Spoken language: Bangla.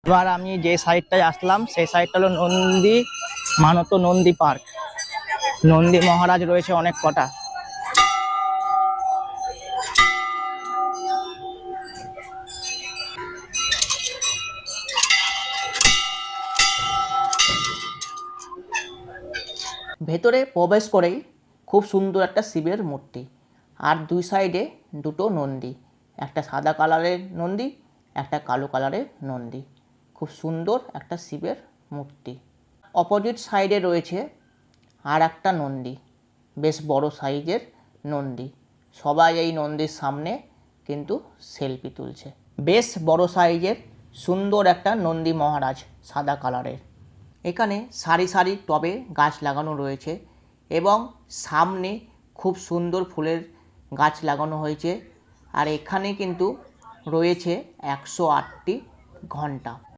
এবার আমি যে সাইডটায় আসলাম সেই সাইডটা হলো নন্দী মানত নন্দী পার্ক। নন্দী মহারাজ রয়েছে অনেক কটা। ভেতরে প্রবেশ করেই খুব সুন্দর একটা শিবের মূর্তি, আর দুই সাইডে দুটো নন্দী, একটা সাদা কালারের নন্দী, একটা কালো কালারের নন্দী। খুব সুন্দর একটা শিবের মূর্তি। অপোজিট সাইডে রয়েছে আর একটা নন্দী, বেশ বড় সাইজের নন্দী। সবাই এই নন্দীর সামনে কিন্তু সেলফি তুলছে। বেশ বড় সাইজের সুন্দর একটা নন্দী মহারাজ সাদা কালারের। এখানে সারি সারি টবে গাছ লাগানো রয়েছে এবং সামনে খুব সুন্দর ফুলের গাছ লাগানো হয়েছে। আর এখানে কিন্তু রয়েছে 108টি ঘণ্টা।